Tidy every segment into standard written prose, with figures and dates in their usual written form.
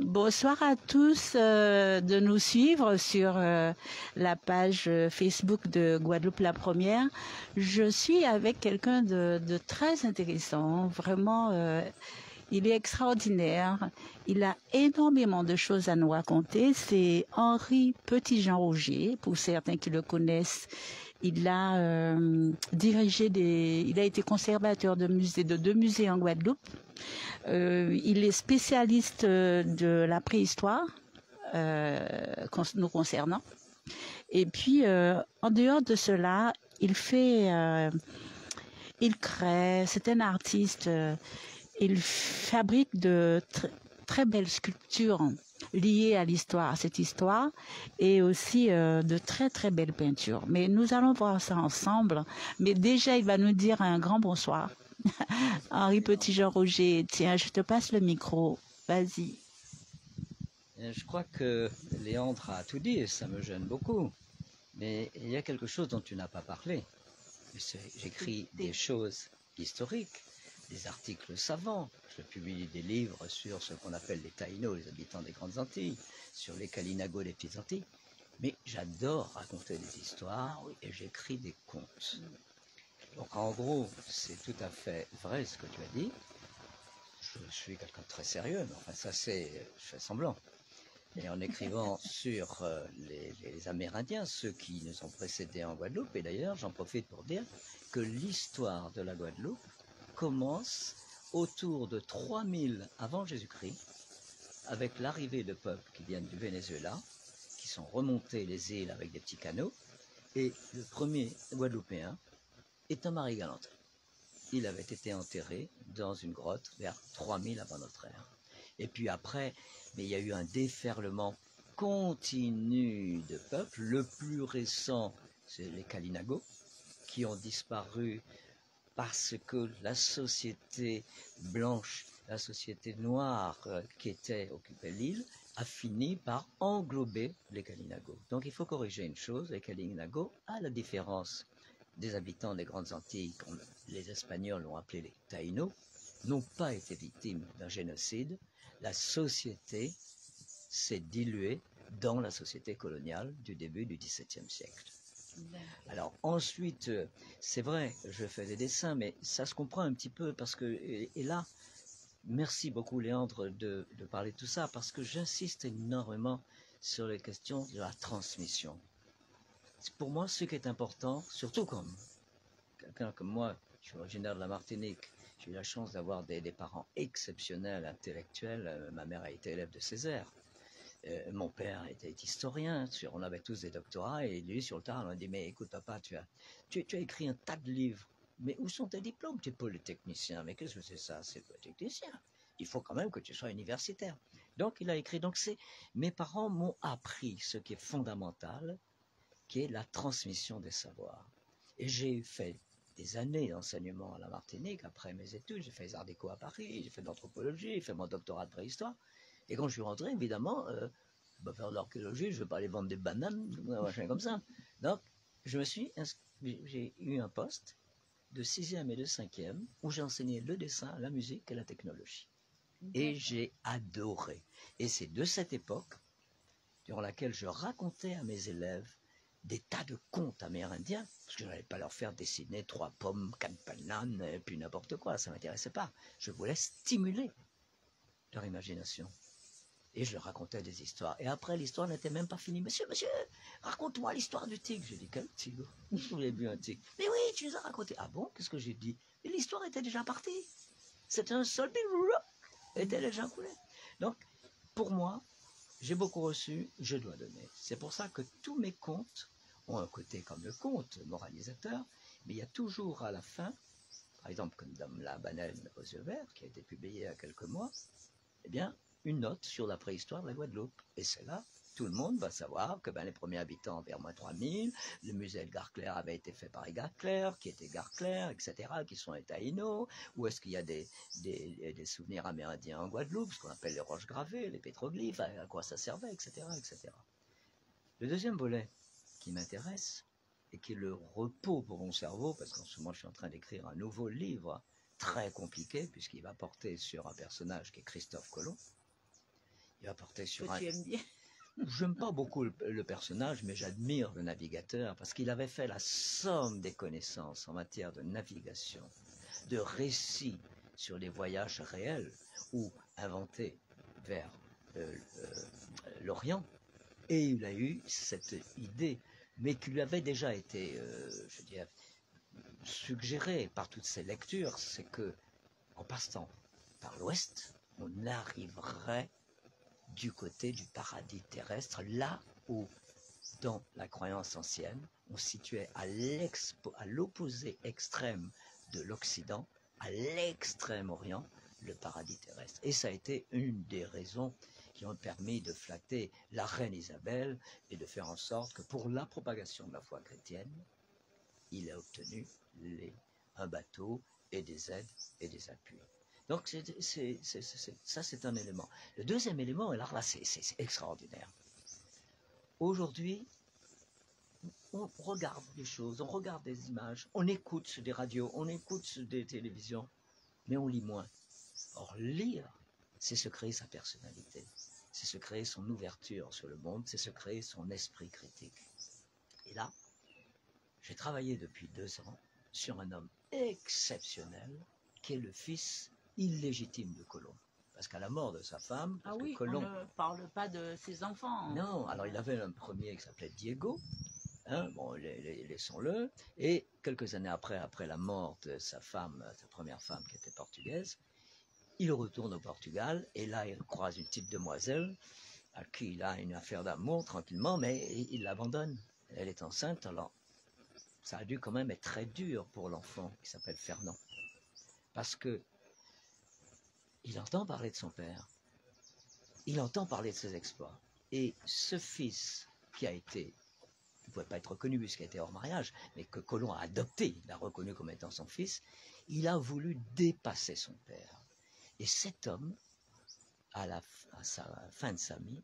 Bonsoir à tous de nous suivre sur la page Facebook de Guadeloupe la Première. Je suis avec quelqu'un de très intéressant, vraiment, il est extraordinaire. Il a énormément de choses à nous raconter. C'est Henri Petitjean-Roger, pour certains qui le connaissent. Il a il a été conservateur de deux musées en Guadeloupe. Il est spécialiste de la préhistoire nous concernant. Et puis, en dehors de cela, il crée, c'est un artiste, il fabrique de très belles sculptures liées à l'histoire, à cette histoire, et aussi de très très belles peintures. Mais nous allons voir ça ensemble. Mais déjà, il va nous dire un grand bonsoir. Henri Petitjean-Roger, tiens, je te passe le micro. Vas-y. Je crois que Léandre a tout dit et ça me gêne beaucoup. Mais il y a quelque chose dont tu n'as pas parlé. J'écris des choses historiques, des articles savants. Je publie des livres sur ce qu'on appelle les Taïnos, les habitants des Grandes Antilles, sur les Kalinago des Petites Antilles. Mais j'adore raconter des histoires et j'écris des contes. Donc en gros, c'est tout à fait vrai ce que tu as dit. Je suis quelqu'un de très sérieux, mais enfin ça c'est, je fais semblant. Et en écrivant sur les Amérindiens, ceux qui nous ont précédés en Guadeloupe, et d'ailleurs j'en profite pour dire que l'histoire de la Guadeloupe commence autour de 3000 avant Jésus-Christ, avec l'arrivée de peuples qui viennent du Venezuela, qui sont remontés les îles avec des petits canots, et le premier Guadeloupéen est un Marie Galanterie. Il avait été enterré dans une grotte vers 3000 avant notre ère. Et puis après, mais il y a eu un déferlement continu de peuples. Le plus récent, c'est les Kalinago, qui ont disparu parce que la société blanche, la société noire qui occupait l'île, a fini par englober les Kalinago. Donc il faut corriger une chose, les Kalinago, à la différence des habitants des Grandes Antilles, comme les Espagnols ont appelé les Taïnos, n'ont pas été victimes d'un génocide. La société s'est diluée dans la société coloniale du début du XVIIe siècle. Alors ensuite, c'est vrai, je fais des dessins, mais ça se comprend un petit peu parce que, et là, merci beaucoup Léandre de parler de tout ça, parce que j'insiste énormément sur les questions de la transmission. Pour moi, ce qui est important, surtout comme quelqu'un comme moi, je suis originaire de la Martinique, j'ai eu la chance d'avoir des parents exceptionnels, intellectuels. Ma mère a été élève de Césaire. Mon père était historien, on avait tous des doctorats, et lui, sur le tard, on a dit, mais écoute papa, tu as écrit un tas de livres, mais où sont tes diplômes? Tu es polytechnicien. Mais qu'est-ce que c'est ça? C'est polytechnicien. Il faut quand même que tu sois universitaire. Donc il a écrit, mes parents m'ont appris ce qui est fondamental, qui est la transmission des savoirs. Et j'ai fait des années d'enseignement à la Martinique, après mes études, j'ai fait les arts déco à Paris, j'ai fait de l'anthropologie, j'ai fait mon doctorat de préhistoire. Et quand je suis rentré, évidemment, faire de l'archéologie, je ne vais pas aller vendre des bananes, machin comme ça. Donc, j'ai eu un poste de 6e et de 5e où j'ai enseigné le dessin, la musique et la technologie. Et j'ai adoré. Et c'est de cette époque, durant laquelle je racontais à mes élèves des tas de contes amérindiens, parce que je n'allais pas leur faire dessiner 3 pommes, 4 bananes, et puis n'importe quoi, ça ne m'intéressait pas. Je voulais stimuler leur imagination. Et je leur racontais des histoires. Et après, l'histoire n'était même pas finie. Monsieur, raconte-moi l'histoire du tigre. J'ai dit, quel tigre? Vous avez vu un tigre? Mais oui, tu nous as raconté. Ah bon? Qu'est-ce que j'ai dit? Et l'histoire était déjà partie. C'était un seul était déjà coulé. Donc, pour moi, j'ai beaucoup reçu, je dois donner. C'est pour ça que tous mes contes ont un côté comme le conte moralisateur, mais il y a toujours à la fin, par exemple comme dans La baleine aux yeux verts, qui a été publié il y a quelques mois, eh bien, une note sur la préhistoire de la Guadeloupe. Et c'est là, tout le monde va savoir que les premiers habitants vers moins 3000, le musée de Gare-Claire avait été fait par les Gare-Claire, qui étaient Gare-Claire, etc., qui sont les Taïnos, où est-ce qu'il y a des souvenirs amérindiens en Guadeloupe, ce qu'on appelle les roches gravées, les pétroglyphes, à quoi ça servait, etc., etc. Le deuxième volet qui m'intéresse, et qui est le repos pour mon cerveau, parce qu'en ce moment je suis en train d'écrire un nouveau livre très compliqué, puisqu'il va porter sur un personnage qui est Christophe Colomb. Il a porté sur Que tu aimes bien. J'aime pas beaucoup le personnage, mais j'admire le navigateur parce qu'il avait fait la somme des connaissances en matière de navigation, de récits sur les voyages réels ou inventés vers l'Orient. Et il a eu cette idée, mais qui lui avait déjà été, je dirais, suggérée par toutes ces lectures, c'est que en passant par l'Ouest, on arriverait du côté du paradis terrestre, là où, dans la croyance ancienne, on situait à l'opposé extrême de l'Occident, à l'extrême Orient, le paradis terrestre. Et ça a été une des raisons qui ont permis de flatter la reine Isabelle et de faire en sorte que pour la propagation de la foi chrétienne, il a obtenu un bateau et des aides et des appuis. Donc ça c'est un élément. Le deuxième élément, alors là c'est extraordinaire. Aujourd'hui, on regarde des choses, on regarde des images, on écoute des radios, on écoute des télévisions, mais on lit moins. Or lire, c'est se créer sa personnalité, c'est se créer son ouverture sur le monde, c'est se créer son esprit critique. Et là, j'ai travaillé depuis 2 ans sur un homme exceptionnel qui est le fils illégitime de Colomb. Parce qu'à la mort de sa femme, Ah oui, Colomb, on ne parle pas de ses enfants. Non, alors il avait un premier qui s'appelait Diego, hein, bon, laissons-le, et quelques années après la mort de sa femme, sa première femme qui était portugaise, il retourne au Portugal, et là il croise une petite demoiselle, à qui il a une affaire d'amour tranquillement, mais il l'abandonne. Elle est enceinte, alors ça a dû quand même être très dur pour l'enfant qui s'appelle Fernand. Parce que il entend parler de son père, il entend parler de ses exploits. Et ce fils qui a été, il ne pouvait pas être reconnu puisqu'il a été hors mariage, mais que Colomb a adopté, il l'a reconnu comme étant son fils, il a voulu dépasser son père. Et cet homme, à la fin de sa vie,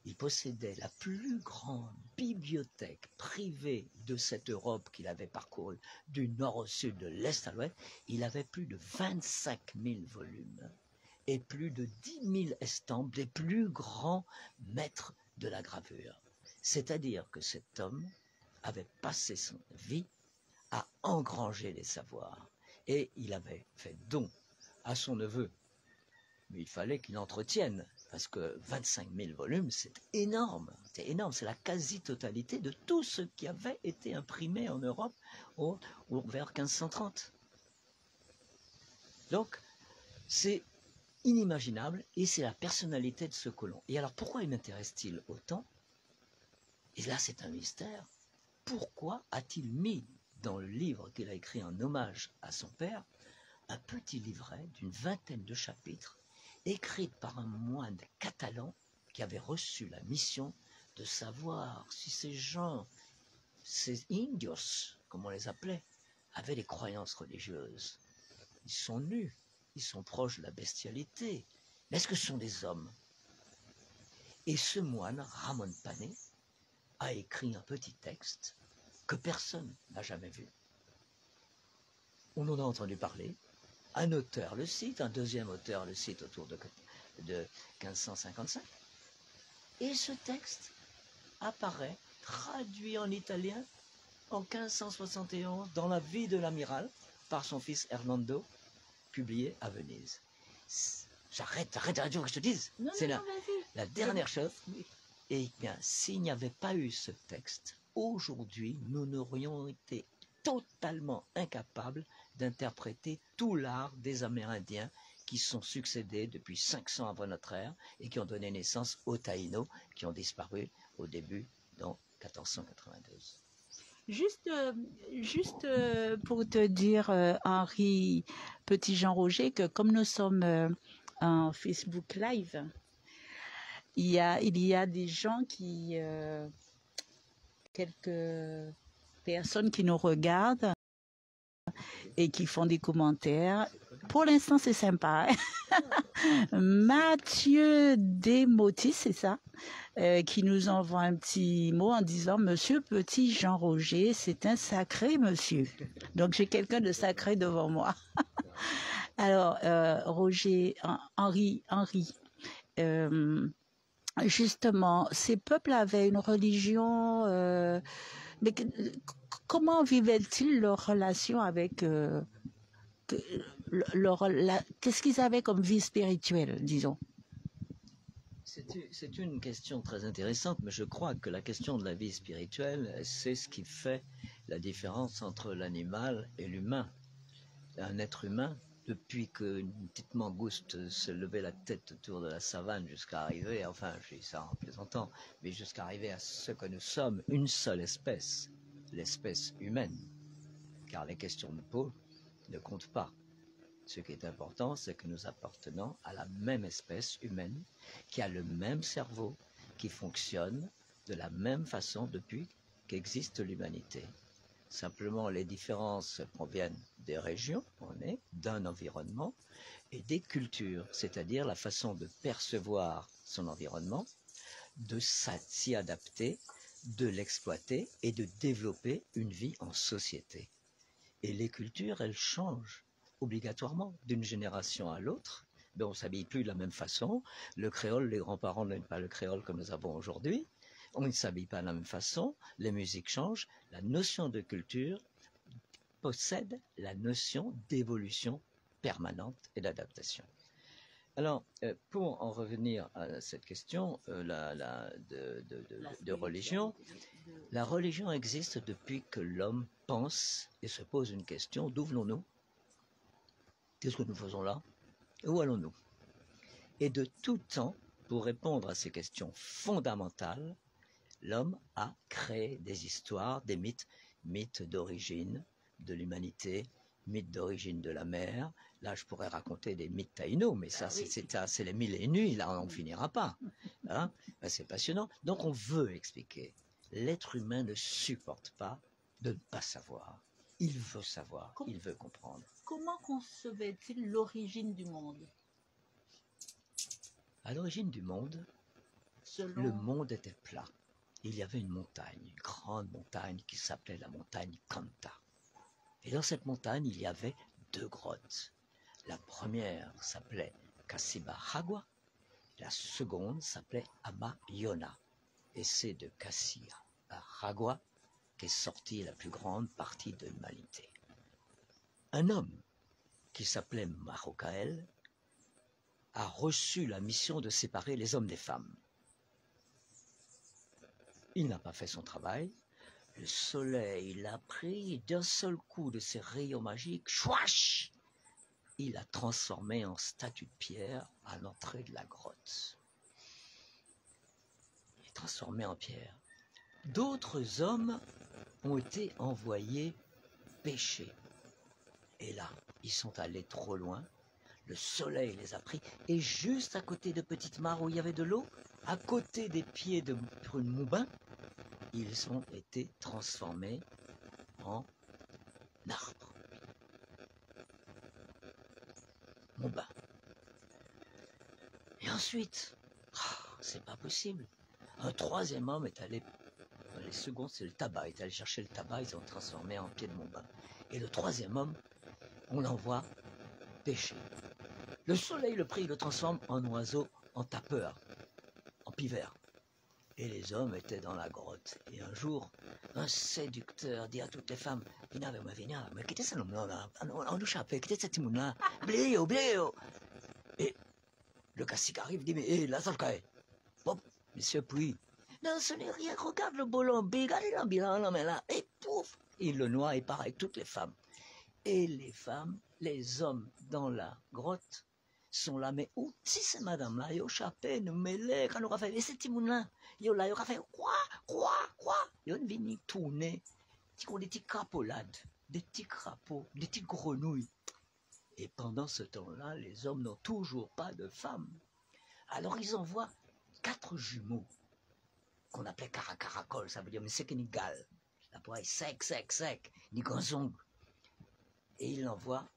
il possédait la plus grande bibliothèque privée de cette Europe qu'il avait parcourue du nord au sud, de l'est à l'ouest. Il avait plus de 25 000 volumes et plus de 10 000 estampes des plus grands maîtres de la gravure. C'est-à-dire que cet homme avait passé sa vie à engranger les savoirs. Et il avait fait don à son neveu. Mais il fallait qu'il entretienne, parce que 25 000 volumes, c'est énorme. C'est énorme, c'est la quasi-totalité de tout ce qui avait été imprimé en Europe vers 1530. Donc, c'est inimaginable, et c'est la personnalité de ce Colomb. Et alors, pourquoi il m'intéresse-t-il autant? Et là, c'est un mystère. Pourquoi a-t-il mis dans le livre qu'il a écrit en hommage à son père, un petit livret d'une vingtaine de chapitres, écrit par un moine catalan qui avait reçu la mission de savoir si ces gens, ces indios, comme on les appelait, avaient des croyances religieuses. Ils sont nus, ils sont proches de la bestialité, mais est-ce que ce sont des hommes? Et ce moine, Ramon Pané, a écrit un petit texte que personne n'a jamais vu. On en a entendu parler, un auteur le cite, un deuxième auteur le cite autour de 1555, et ce texte apparaît, traduit en italien, en 1571, dans la vie de l'amiral, par son fils Hernando, publié à Venise. Arrête la radio que je te dise. C'est la dernière chose. Et bien, s'il n'y avait pas eu ce texte, aujourd'hui, nous n'aurions été totalement incapables d'interpréter tout l'art des Amérindiens qui sont succédés depuis 500 avant notre ère et qui ont donné naissance aux Taïnos qui ont disparu au début dans 1492. Juste pour te dire, Henri Petit-Jean-Roger, que comme nous sommes en Facebook Live, il y a des gens quelques personnes qui nous regardent et qui font des commentaires. Pour l'instant, c'est sympa. Mathieu Desmotis, c'est ça, qui nous envoie un petit mot en disant « Monsieur Petit-Jean-Roger, c'est un sacré monsieur ». Donc, j'ai quelqu'un de sacré devant moi. Alors, Roger, Henri, justement, ces peuples avaient une religion, mais comment vivaient-ils leur relation avec qu'est-ce qu'ils avaient comme vie spirituelle, disons? C'est une question très intéressante, mais je crois que la question de la vie spirituelle, c'est ce qui fait la différence entre l'animal et l'humain. Un être humain, depuis qu'une petite mangouste se levait la tête autour de la savane jusqu'à arriver, enfin je dis ça en plaisantant, mais jusqu'à arriver à ce que nous sommes, une seule espèce, l'espèce humaine, car les questions de peau ne comptent pas. Ce qui est important, c'est que nous appartenons à la même espèce humaine, qui a le même cerveau, qui fonctionne de la même façon depuis qu'existe l'humanité. Simplement, les différences proviennent des régions, on est, d'un environnement, et des cultures, c'est-à-dire la façon de percevoir son environnement, de s'y adapter, de l'exploiter et de développer une vie en société. Et les cultures, elles changent obligatoirement d'une génération à l'autre. Ben, on ne s'habille plus de la même façon. Le créole, les grands-parents n'aiment pas le créole comme nous avons aujourd'hui. On ne s'habille pas de la même façon. Les musiques changent. La notion de culture possède la notion d'évolution permanente et d'adaptation. Alors, pour en revenir à cette question de religion, la religion existe depuis que l'homme pense et se pose une question, d'où venons-nous? Qu'est-ce que nous faisons là? Où allons-nous? Et de tout temps, pour répondre à ces questions fondamentales, l'homme a créé des histoires, des mythes, mythes d'origine de l'humanité, mythes d'origine de la mer. Là, je pourrais raconter des mythes taïnos, mais ça, c'est les mille et une nuits, là, on ne finira pas. Hein? Ben, c'est passionnant. Donc, on veut expliquer. L'être humain ne supporte pas de ne pas savoir. Il veut savoir, il veut comprendre. Comment concevait-il l'origine du monde? À l'origine du monde, le monde était plat. Il y avait une montagne, une grande montagne qui s'appelait la montagne Kanta. Et dans cette montagne, il y avait deux grottes. La première s'appelait Kasiba-Hagwa, la seconde s'appelait Ama-Yona. Et c'est de Kasiba-Hagwa qu'est sortie la plus grande partie de l'humanité. Un homme qui s'appelait Marocaël a reçu la mission de séparer les hommes des femmes. Il n'a pas fait son travail. Le soleil l'a pris d'un seul coup de ses rayons magiques. Chouache! Il l'a transformé en statue de pierre à l'entrée de la grotte. Il est transformé en pierre. D'autres hommes ont été envoyés pêcher. Et là, ils sont allés trop loin. Le soleil les a pris. Et juste à côté de petites mares où il y avait de l'eau, à côté des pieds de prune Moubin, ils ont été transformés en arbres. Moubin. Et ensuite, c'est pas possible. Un troisième homme est allé, les seconds c'est le tabac, est allé chercher le tabac, ils ont transformé en pied de Moubin. Et le troisième homme, on l'envoie pêcher. Le soleil le prit, il le transforme en oiseau, en tapeur, en pivert. Et les hommes étaient dans la grotte. Et un jour, un séducteur dit à toutes les femmes, Vina, mais quittez ce homme-là, on nous chape, quittez cet homme-là, bléo. Et le cacique arrive, dit, mais la solcaille. Bon, monsieur, puis, non, ce n'est rien, regarde le bolon, regardez l'ambiance, mais là, et pouf, il le noie et part avec toutes les femmes. Et les femmes, les hommes dans la grotte, sont là, mais où si c'est madame là, yo chapé, nous mêlés, quand on a fait, et c'est Timoun yo là, yo a fait, quoi, yo ne vini tourner, des petits crapolades, des petits crapauds, des petites grenouilles. Et pendant ce temps-là, les hommes n'ont toujours pas de femmes. Alors ils envoient 4 jumeaux, qu'on appelait caracaracol, ça veut dire, mais c'est qu'une égale. La poire est sec, ni grands ongles. Et ils l'envoient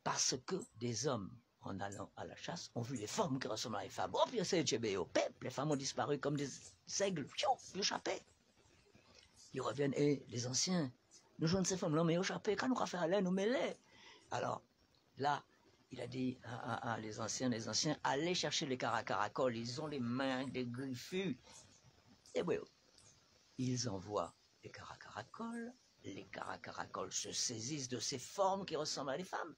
parce que des hommes, en allant à la chasse, ont vu les femmes qui ressemblent à les femmes. Oh, puis c'est Tchébéo, les femmes ont disparu comme des aigles, ils échappaient. Ils reviennent, et les anciens, nous jouons ces femmes-là, mais ils échappaient, quand nous avons fait aller, nous mêlés. Alors, là, Il a dit, les anciens, allez chercher les caracoles, ils ont les mains des griffus. Et oui, ils envoient les caracoles se saisissent de ces formes qui ressemblent à des femmes.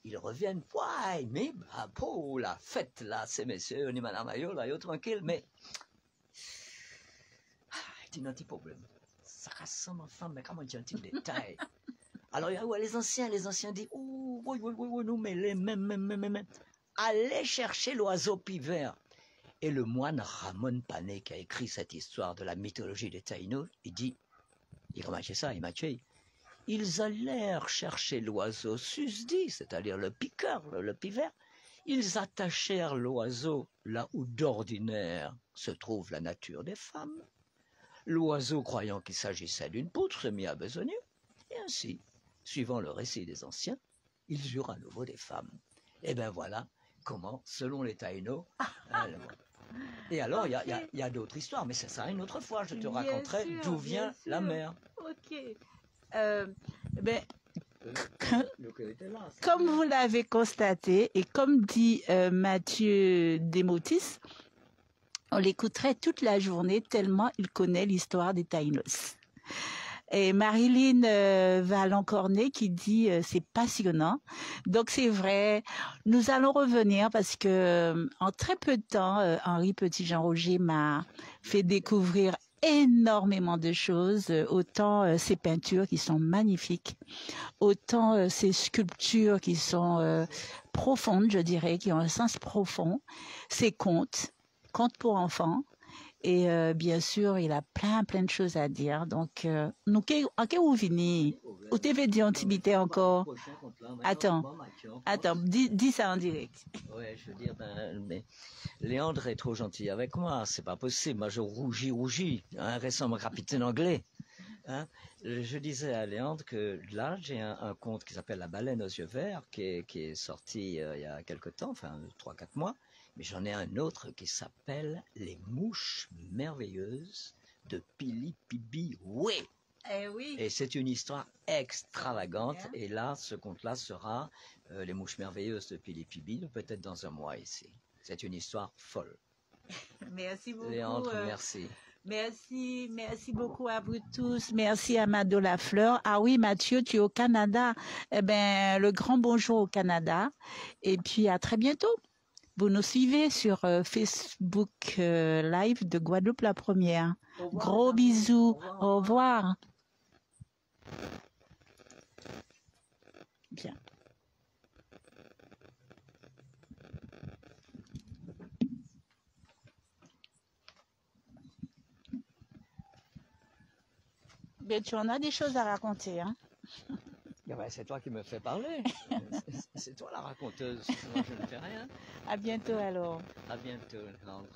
Ils reviennent, ouais, mais pour la fête, là, ces messieurs, ni madame ayo, là, yo, tranquille, mais... il y a un petit problème. Ça ressemble à femme, mais comment dire un petit détail. Alors, ouais, les anciens disent, oh, oui, nous, mais les mêmes. Allez chercher l'oiseau pivert. Et le moine Ramon Pané, qui a écrit cette histoire de la mythologie des Taïnos, il dit, il remarquait ça, il m'a tué. Ils allèrent chercher l'oiseau susdit, c'est-à-dire le piqueur, le pivert. Ils attachèrent l'oiseau là où d'ordinaire se trouve la nature des femmes. L'oiseau, croyant qu'il s'agissait d'une poutre, se mit à besogner. Et ainsi, suivant le récit des anciens, ils eurent à nouveau des femmes. Et bien voilà comment, selon les Taïnos, et alors, il y a d'autres histoires, mais ça sera une autre fois. Je te raconterai d'où vient la mer. Ok. Comme vous l'avez constaté, et comme dit Mathieu Desmotis, on l'écouterait toute la journée tellement il connaît l'histoire des Taïnos. Et Marilyn Valencornet qui dit c'est passionnant. Donc c'est vrai, nous allons revenir parce que en très peu de temps, Henri Petit-Jean-Roger m'a fait découvrir énormément de choses, autant ses peintures qui sont magnifiques, autant ses sculptures qui sont profondes, je dirais, qui ont un sens profond, ses contes pour enfants. Et bien sûr, il a plein de choses à dire. Donc, nous, qu'est-ce vous venez? Ou t'avez dit intimité encore? Attends, dis ça en direct. Ouais, je veux dire, mais Léandre est trop gentil avec moi, c'est pas possible. Moi, je rougis, hein, récemment capitaine anglais. Hein. Je disais à Léandre que là, j'ai un conte qui s'appelle La baleine aux yeux verts, qui est sorti il y a quelque temps, enfin 3-4 mois. Mais j'en ai un autre qui s'appelle Les mouches merveilleuses de Pili Pibi. Oui. Oui. Et c'est une histoire extravagante. Et là, ce conte-là sera Les mouches merveilleuses de Pili Pibi, peut-être dans un mois ici. C'est une histoire folle. Merci beaucoup. Léandre, merci. Merci beaucoup à vous tous. Merci à Mado Lafleur. Ah oui, Mathieu, tu es au Canada. Eh ben, le grand bonjour au Canada. Et puis, à très bientôt. Vous nous suivez sur Facebook Live de Guadeloupe la Première. Gros bisous. Au revoir. Bien. Mais tu en as des choses à raconter, hein? C'est toi qui me fais parler. C'est toi la raconteuse. Moi, je ne fais rien. À bientôt alors. À bientôt, Léandre.